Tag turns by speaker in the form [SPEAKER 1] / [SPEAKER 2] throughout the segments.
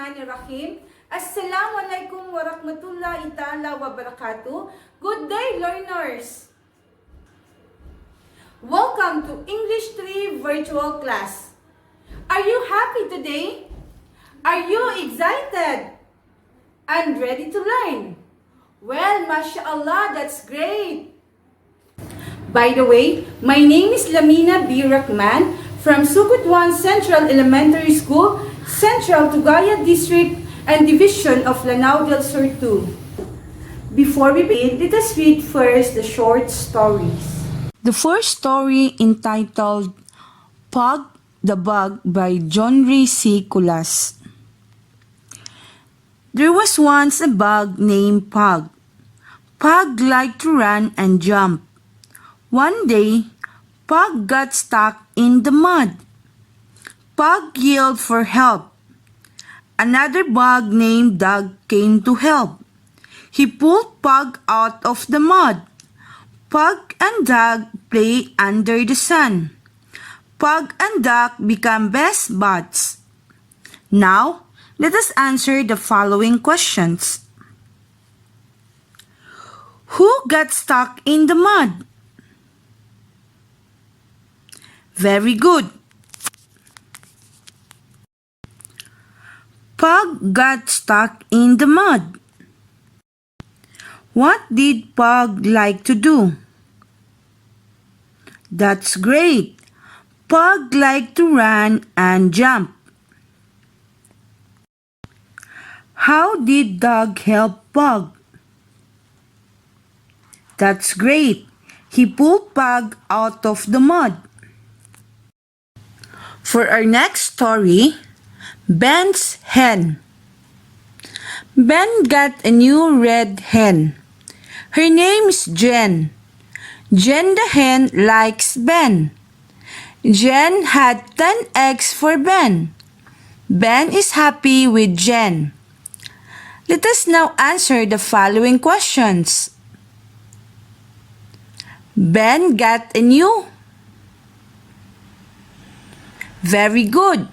[SPEAKER 1] Bismillahirrahmanirrahim. Assalamualaikum warahmatullahi ta'ala wabarakatuh. Good day, learners! Welcome to English 3 virtual class. Are you happy today? Are you excited and ready to learn? Well, mashallah, that's great. By the way, my name is Lamina B. Racman from Sugut 1 Central Elementary School, Central Tugaya District and Division of Lanao del Sur 2. Before we begin, let us read first the short stories.
[SPEAKER 2] The first story entitled Pug the Bug by John Ray C. Kulas. There was once a bug named Pug. Pug liked to run and jump. One day, Pug got stuck in the mud. Pug yelled for help. Another bug named Doug came to help. He pulled Pug out of the mud. Pug and Doug play under the sun. Pug and Doug become best buds. Now, let us answer the following questions. Who got stuck in the mud? Very good. Pug got stuck in the mud. What did Pug like to do? That's great. Pug liked to run and jump. How did Doug help Pug? That's great. He pulled Pug out of the mud. For our next story, Ben's Hen. Ben got a new red hen. Her name is Jen. Jen the hen likes Ben. Jen had 10 eggs for Ben. Ben is happy with Jen. Let us now answer the following questions. Ben got a new. Very good.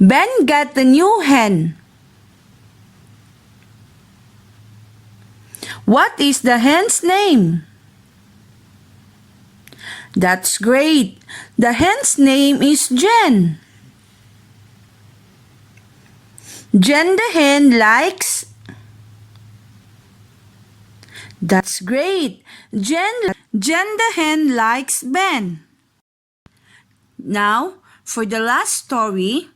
[SPEAKER 2] Ben got a new hen. What is the hen's name? That's great. The hen's name is Jen. Jen the hen likes. That's great. Jen the hen likes Ben. Now, for the last story,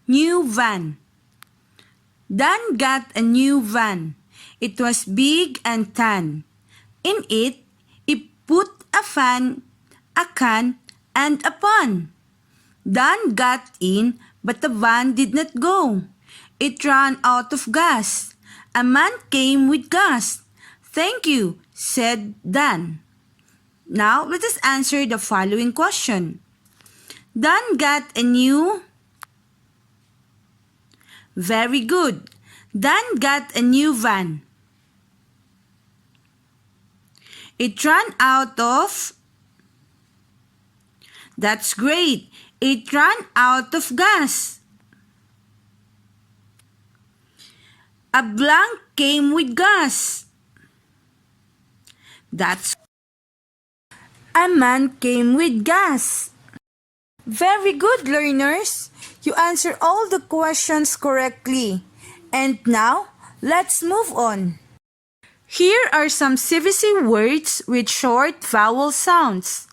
[SPEAKER 2] New Van. Dan got a new van. It was big and tan. In it, he put a fan, a can, and a pan. Dan got in, but the van did not go. It ran out of gas. A man came with gas. Thank you, said Dan. Now, let us answer the following question. Dan got a new. Very good. Dan got a new van. It ran out of. That's great. It ran out of gas. A blank came with gas. That's. A man came with gas. Very good, learners. You answered all the questions correctly. And now, let's move on. Here are some CVC words with short vowel sounds.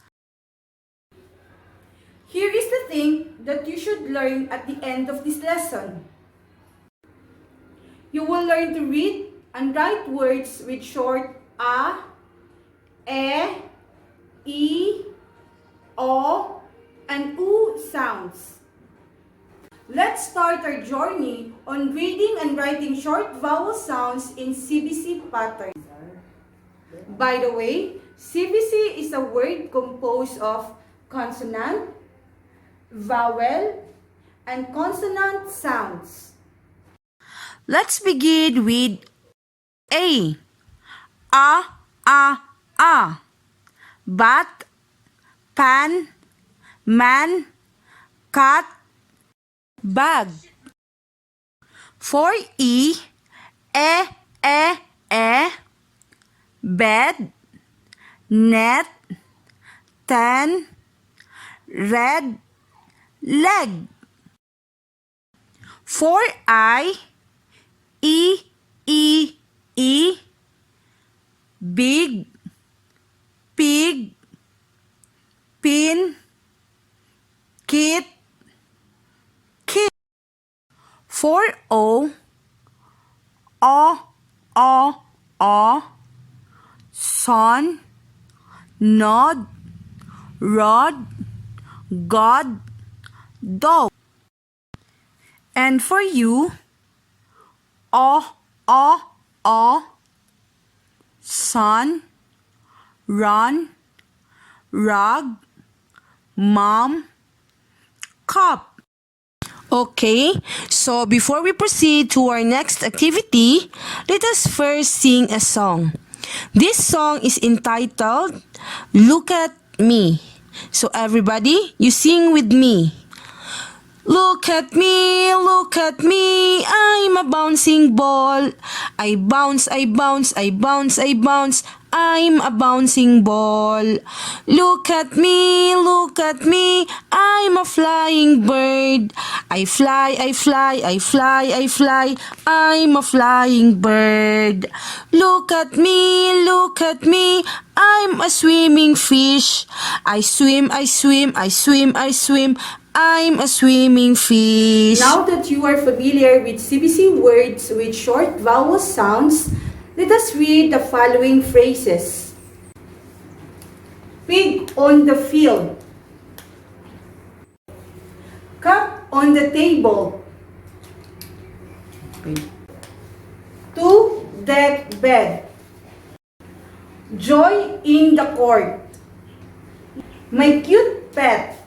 [SPEAKER 1] Here is the thing that you should learn at the end of this lesson. You will learn to read and write words with short a, e, o, and u sounds. Let's start our journey on reading and writing short vowel sounds in CVC pattern. By the way, CVC is a word composed of consonant, vowel, and consonant sounds.
[SPEAKER 2] Let's begin with A. A. Bat, pan, man, cat, bag. For E, e, e, bed, net, ten, red, leg. For I, e, big, pig, pin, kit, kid. For O, son, nod, rod, God, dog. And for you, son, run, rug, mom, cup. Okay, so before we proceed to our next activity, let us first sing a song. This song is entitled, Look at Me. So everybody, you sing with me. Look at me, I'm a bouncing ball. I bounce, I'm a bouncing ball. Look at me, I'm a flying bird. I fly, I'm a flying bird. Look at me, I'm a swimming fish. I swim, I'm a swimming fish.
[SPEAKER 1] Now that you are familiar with CBC words with short vowel sounds, let us read the following phrases. Pig on the field. Cup on the table. Two-deck bed. Joy in the court. My cute pet.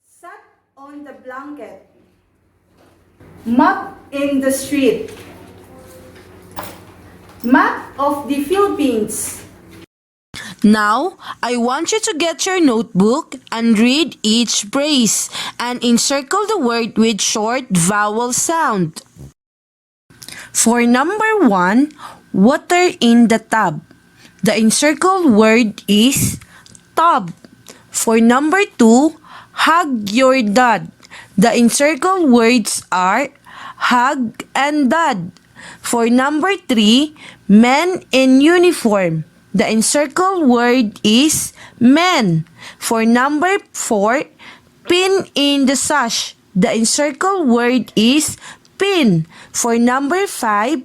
[SPEAKER 1] Sat on the blanket. Map in the street. Map of the Philippines.
[SPEAKER 2] Now, I want you to get your notebook and read each phrase and encircle the word with short vowel sound. For number 1, water in the tub. The encircled word is tub. For number 2, hug your dad. The encircled words are hug and dad. For number 3, men in uniform. The encircled word is men. For number 4, pin in the sash. The encircled word is pin. For number 5,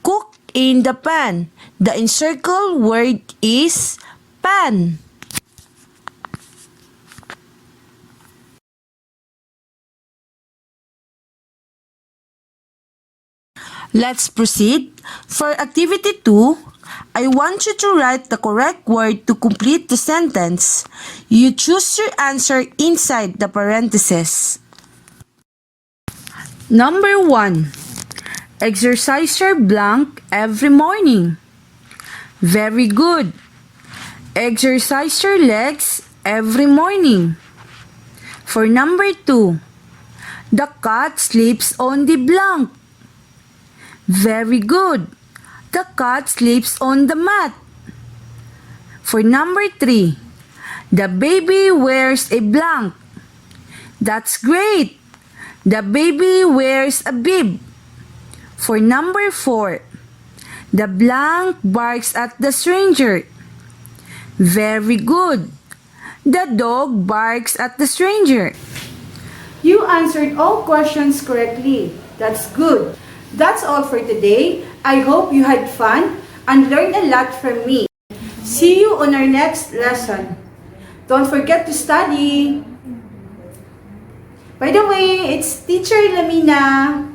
[SPEAKER 2] cook in the pan. The encircled word is pan. Let's proceed. For activity 2, I want you to write the correct word to complete the sentence. You choose your answer inside the parentheses. Number 1. Exercise your blank every morning. Very good. Exercise your legs every morning. For number 2. The cat sleeps on the blank. Very good. The cat sleeps on the mat. For number 3, the baby wears a blank. That's great. The baby wears a bib. For number 4, the blank barks at the stranger. Very good. The dog barks at the stranger.
[SPEAKER 1] You answered all questions correctly. That's good. That's all for today. I hope you had fun and learned a lot from me. See you on our next lesson. Don't forget to study. By the way, it's Teacher Lamina.